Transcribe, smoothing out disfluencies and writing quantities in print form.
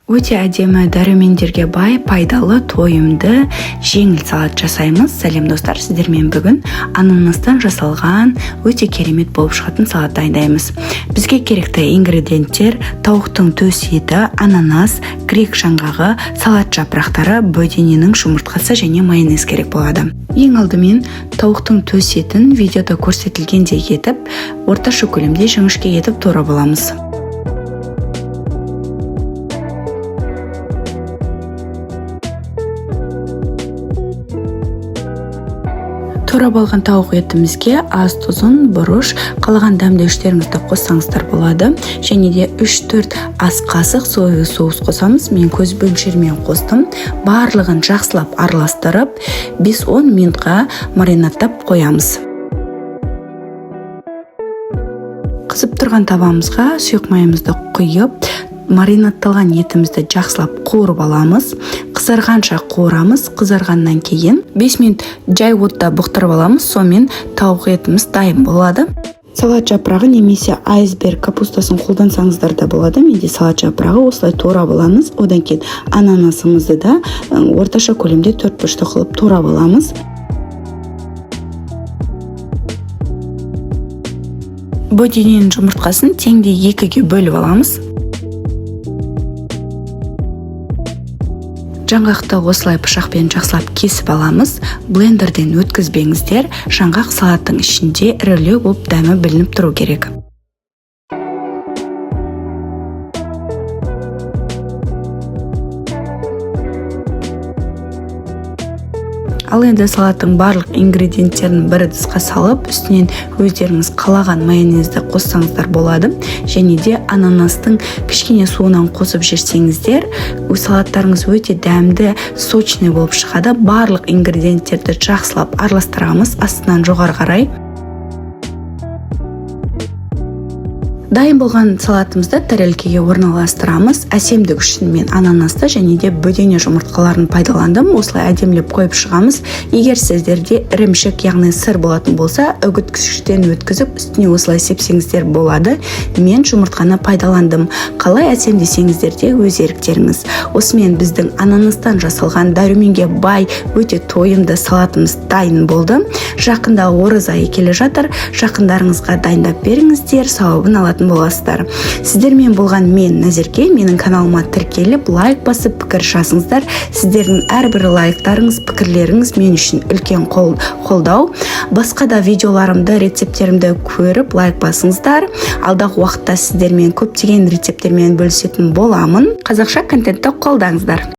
Өте әдемі дәрумендерге бай, пайдалы, тойымды, жеңіл салат жасаймыз. Сәлем достар, сіздермен бүгін ананастан жасалған өте керемет болып шығатын салат дайындаймыз. Бізге керекті ингредиенттер: тауықтың төс еті, ананас, грек жаңғағы, салат жапырақтары, бөдененің жұмыртқасы және майонез керек болады. Ең алдымен тауықтың төс етін видеода көрсетілгендей етіп, орташа көлемде жіңішке етіп турап аламыз. Турап алған тауық етімізге аз тұзын, бұрыш, қалаған дәмдеуіштеріңізді қоссаңыздар болады. Және де 3-4 ас қасық соевый соус қосамыз. Мен көз мөлшерімен қостым. Барлығын жақсылап араластырып, 5-10 минутқа маринадтап қоямыз. Қызып тұрған табамызға сұйық майымызды құйып, маринадталған етімізді жақсылап қуырып аламыз. Қызарғанша қуырамыз. Қызарғаннан кейін 5 минут жай отта бұқтырып аламыз. Сонымен тауық етіміз дайын болады. Салат жапырағы немесе айсберг капустасын қолдансаңыздар да болады. Менде салат жапырағы, осылай турап аламыз. Одан кейін ананасымызды да орташа көлемде 4 бұрышты қылып турап аламыз. Бөдененің жұмыртқасын теңдей 2-ге бөліп аламыз. Жаңғақты осылай пышақпен жақсылап кесіп аламыз. Блендерден өткізбеңіздер. Жаңғақ салаттың ішінде ірілеу болып дәмі білініп тұру керек. Ал енді салаттың барлық ингредиенттерін бір ыдысқа салып, үстінен өздеріңіз қалаған майонезді қоссаңыздар болады. Және де ананастың кішкене суынан қосып жіберсеңіздер, салаттарыңыз өте дәмді, сочный болып шығады. Барлық ингредиенттерді жақсылап араластырамыз астынан жоғары қарай. Дайын болған салатымызды тарелкеге орналастырамыз. Әсемдік үшін мен ананасты және де бөдене жұмыртқаларын пайдаландым. Осылай әдемілеп қойып шығамыз. Егер сіздерде ірімшік, яғни сыр болатын болса, үгіткіштен өткізіп, үстіне осылай сепсеңіздер болады. Мен жұмыртқаны пайдаландым. Қалай әсемдесеңіздер де өз еріктеріңіз. Осымен біздің ананастан жасалған дәруменге бай, өте тойымды салатымыз дайын болды. Жақында ораза айы келе жатыр. Жақындарыңызға дайындап беріңіздер, сауабын алатын боласыздар. Сіздермен болған мен Назерке. Менің каналыма тіркеліп, лайк басып, пікір жазыңыздар. Сіздердің әрбір лайктарыңыз, пікірлеріңіз мен үшін үлкен қолдау. Басқа да видеоларымды, рецептерімді көріп, лайк басыңыздар. Алдағы уақытта сіздермен көптеген рецептермен бөлісетін боламын. Қазақша контентті қолдаңыздар.